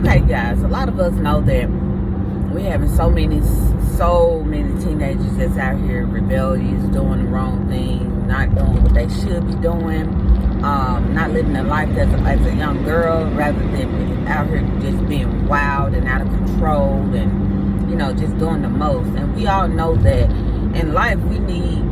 Okay, guys, a lot of us know that we having so many teenagers that's out here rebellious, doing the wrong thing, not doing what they should be doing, not living their life as a young girl, rather than out here just being wild and out of control and, you know, just doing the most. And we all know that in life we need,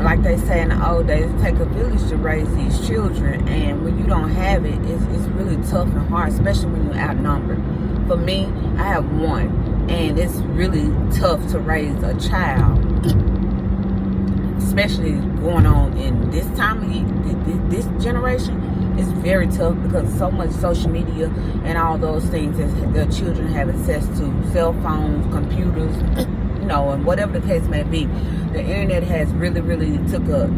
like they say in the old days, take a village to raise these children. And when you don't have it, it's really tough and hard, especially when you're outnumbered. For me, I have one, and it's really tough to raise a child, especially going on in this time of this generation. It's very tough because so much social media and all those things that the children have access to, cell phones, computers, you know, and whatever the case may be. The internet has really took a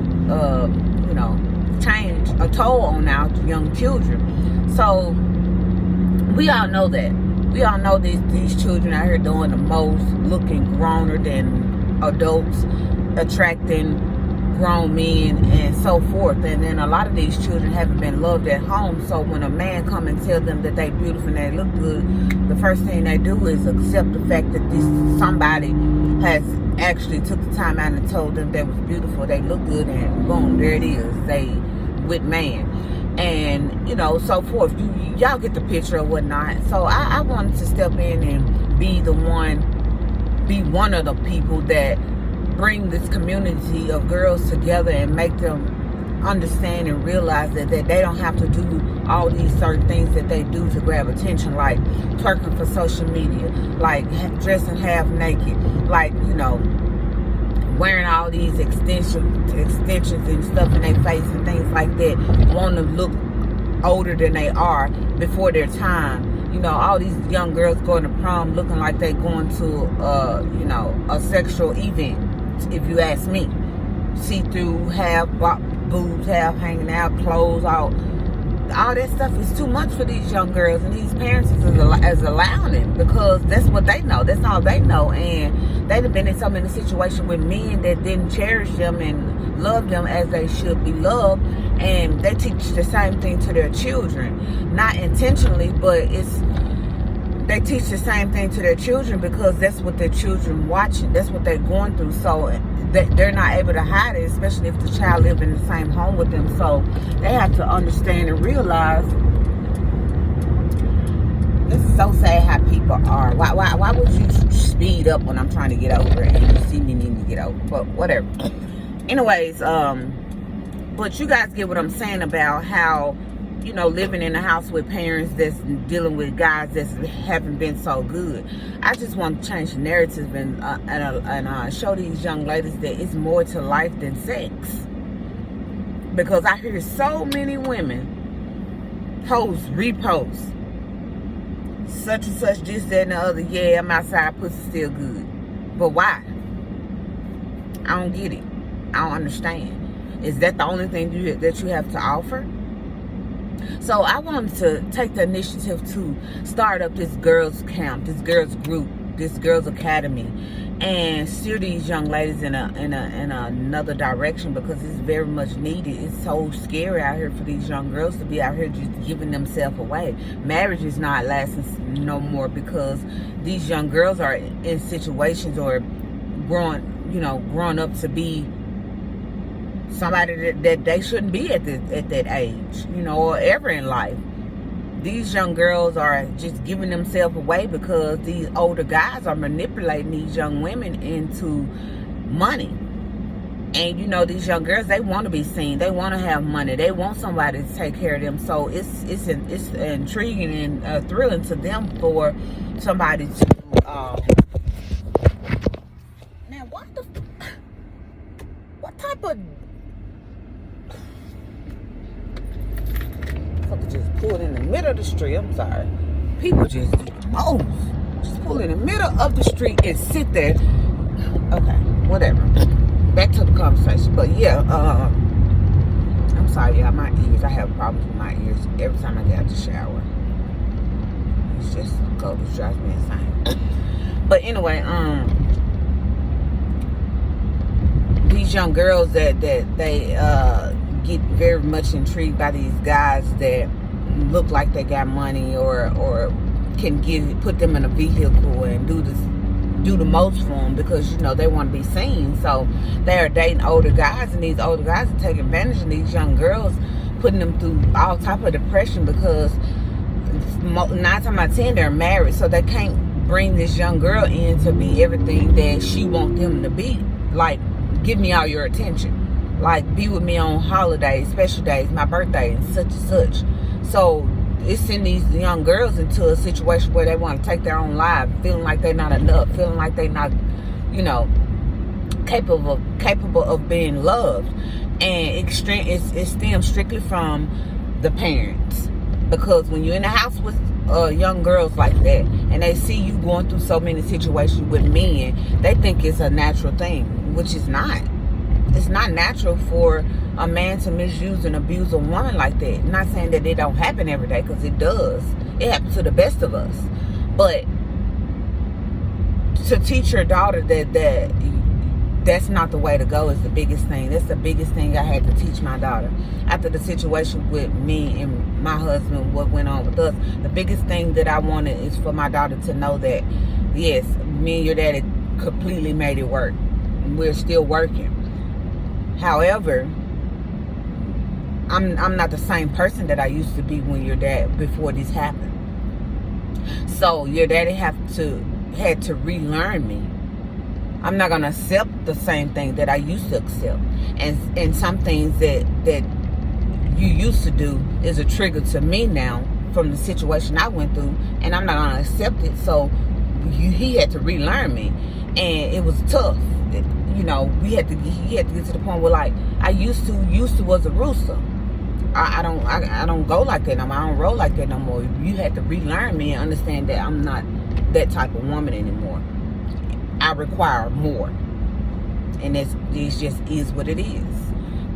a toll on our young children. So we all know that. We all know these children out here doing the most, looking growner than adults, attracting grown men and so forth. And then a lot of these children haven't been loved at home. So when a man come and tell them that they beautiful and they look good, the first thing they do is accept the fact that somebody has actually took the time out and told them they was beautiful, they look good, and boom, there it is, they with man. And, you know, so forth. Y'all get the picture or whatnot. So I wanted to step in and be one of the people that bring this community of girls together and make them understand and realize that they don't have to do all these certain things that they do to grab attention, like twerking for social media, like dressing half naked, like, you know, wearing all these extensions and stuff in their face and things like that, want to look older than they are before their time. You know, all these young girls going to prom looking like they going to a sexual event, if you ask me. See-through, half boobs, half hanging out, clothes out. All that stuff is too much for these young girls, and these parents is allowing it because that's what they know. That's all they know. And they've been in so many situations with men that didn't cherish them and love them as they should be loved. And they teach the same thing to their children. Not intentionally, but they teach the same thing to their children because that's what their children watching. That's what they're going through. So they're not able to hide it, especially if the child lives in the same home with them. So they have to understand and realize, this is so sad how people are. Why would you speed up when I'm trying to get over and you see me needing to get over? But whatever. Anyways, but you guys get what I'm saying about how, you know, living in a house with parents that's dealing with guys that haven't been so good. I just want to change the narrative and show these young ladies that it's more to life than sex. Because I hear so many women repost such and such, this, that, and the other. Yeah, I'm outside, pussy still good. But why? I don't get it. I don't understand. Is that the only thing that you have to offer? So I wanted to take the initiative to start up this girls camp, this girls group, this girls academy, and steer these young ladies in another direction because it's very much needed. It's so scary out here for these young girls to be out here just giving themselves away. Marriage is not lasting no more because these young girls are in situations or growing up to be somebody that they shouldn't be at that age, you know, or ever in life. These young girls are just giving themselves away because these older guys are manipulating these young women into money. And, you know, these young girls, they want to be seen. They want to have money. They want somebody to take care of them. So it's intriguing and thrilling to them for somebody to... Now, what type of... Just pull in the middle of the street. I'm sorry. People just do the most. Just pull in the middle of the street and sit there. Okay, whatever. Back to the conversation. But yeah, I'm sorry, y'all. My ears. I have problems with my ears every time I get out the shower. It's just cold. It drives me insane. But anyway, these young girls that they get very much intrigued by these guys that look like they got money or can put them in a vehicle and do the most for them, because you know they want to be seen. So they are dating older guys, and these older guys are taking advantage of these young girls, putting them through all type of depression, because 9 times out of 10 they're married, so they can't bring this young girl in to be everything that she wants them to be. Like, give me all your attention, like be with me on holidays, special days, my birthday, and such and such. So it's sending these young girls into a situation where they want to take their own lives, feeling like they're not enough, feeling like they're not, you know, capable of being loved. And it stems strictly from the parents, because when you're in the house with young girls like that, and they see you going through so many situations with men, they think it's a natural thing, which is not. It's not natural for a man to misuse and abuse a woman like that. I'm not saying that it don't happen every day, because it does. It happens to the best of us. But to teach your daughter that's not the way to go is the biggest thing. That's the biggest thing I had to teach my daughter. After the situation with me and my husband, what went on with us, the biggest thing that I wanted is for my daughter to know that, yes, me and your daddy completely made it work. We're still working. However, I'm not the same person that I used to be when your dad, before this happened. So your daddy had to relearn me. I'm not gonna accept the same thing that I used to accept, and some things that you used to do is a trigger to me now from the situation I went through, and I'm not gonna accept it. So he had to relearn me, and it was tough. You know, he had to get to the point where, like, I used to was a rooster. I don't go like that no more. I don't roll like that no more. You had to relearn me and understand that I'm not that type of woman anymore. I require more, and it just is what it is.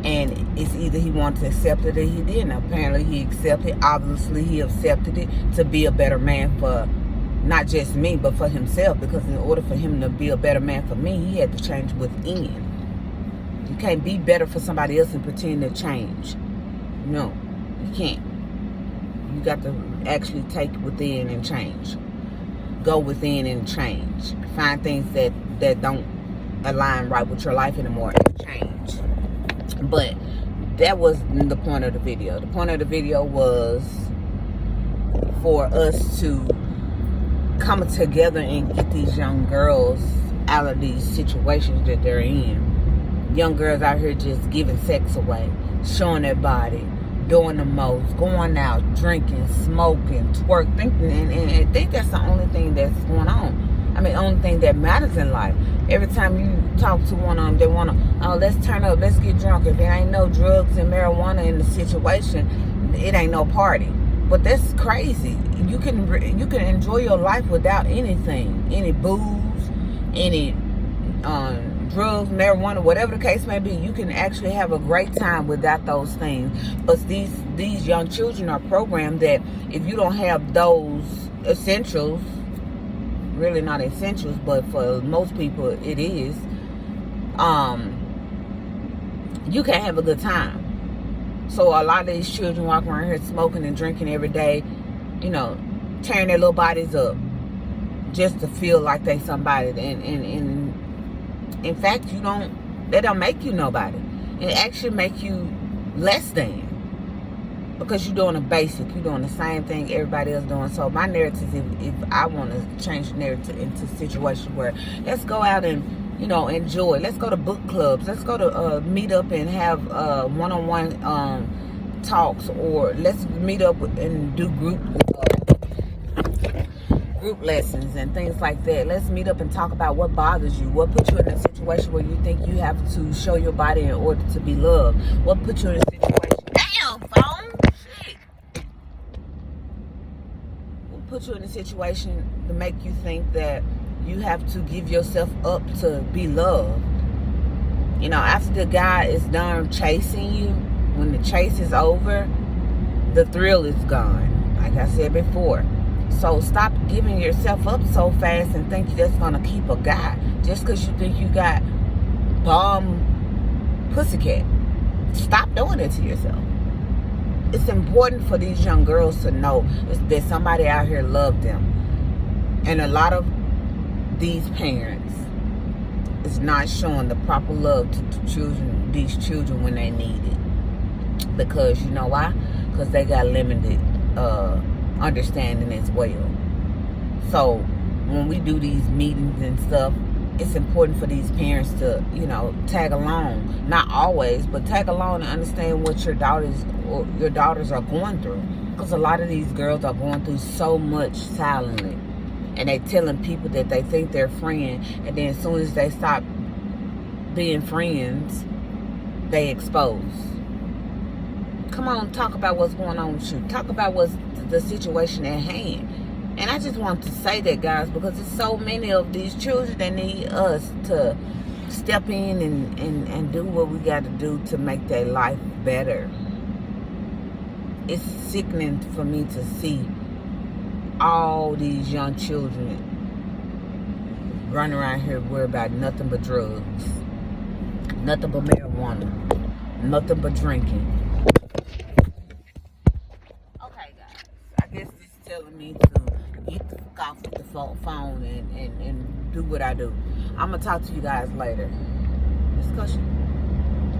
And it's either he wanted to accept it or he didn't. Apparently he accepted. Obviously he accepted it to be a better man for not just me, but for himself, because in order for him to be a better man for me, he had to change within. You can't be better for somebody else and pretend to change. No, you can't. You got to actually take within and change. Go within and change. Find things that don't align right with your life anymore and change. But that was the point of the video. The point of the video was for us to come together and get these young girls out of these situations that they're in. Young girls out here just giving sex away, showing their body, doing the most, going out, drinking, smoking, twerking, and think that's the only thing that's going on. I mean, only thing that matters in life. Every time you talk to one of them, they want to, oh, let's turn up, let's get drunk. If there ain't no drugs and marijuana in the situation, it ain't no party. But that's crazy. You can enjoy your life without anything, any booze, any drugs, marijuana, whatever the case may be. You can actually have a great time without those things. But these young children are programmed that if you don't have those essentials, really not essentials, but for most people it is, you can't have a good time. So a lot of these children walk around here smoking and drinking every day, you know, tearing their little bodies up just to feel like they somebody. And in fact, they don't make you nobody. It actually make you less than, because you're doing a basic. You're doing the same thing everybody else doing. So my narrative is, if I want to change the narrative into a situation where let's go out and, you know, enjoy. Let's go to book clubs. Let's go to meet up and have one-on-one talks, or let's meet up and do group lessons and things like that. Let's meet up and talk about what bothers you, what puts you in a situation where you think you have to show your body in order to be loved, what puts you in a situation. Damn, phone. Shit. What puts you in a situation to make you think that you have to give yourself up to be loved. You know, after the guy is done chasing you, when the chase is over, the thrill is gone, like I said before. So stop giving yourself up so fast and think you're just gonna keep a guy just because you think you got bomb pussycat. Stop doing it to yourself. It's important for these young girls to know that somebody out here loves them. And a lot of these parents is not showing the proper love to these children when they need it. Because you know why? Because they got limited understanding as well. So when we do these meetings and stuff, it's important for these parents to, tag along. Not always, but tag along and understand what your daughters are going through. Because a lot of these girls are going through so much silently. And they telling people that they think they're friends. And then as soon as they stop being friends, they expose. Come on, talk about what's going on with you. Talk about what's the situation at hand. And I just want to say that, guys, because there's so many of these children that need us to step in and do what we got to do to make their life better. It's sickening for me to see all these young children running around here worried about nothing but drugs, nothing but marijuana, nothing but drinking. Okay, guys, I guess it's telling me to get the fuck off with the phone and do what I do. I'm going to talk to you guys later. Discussion.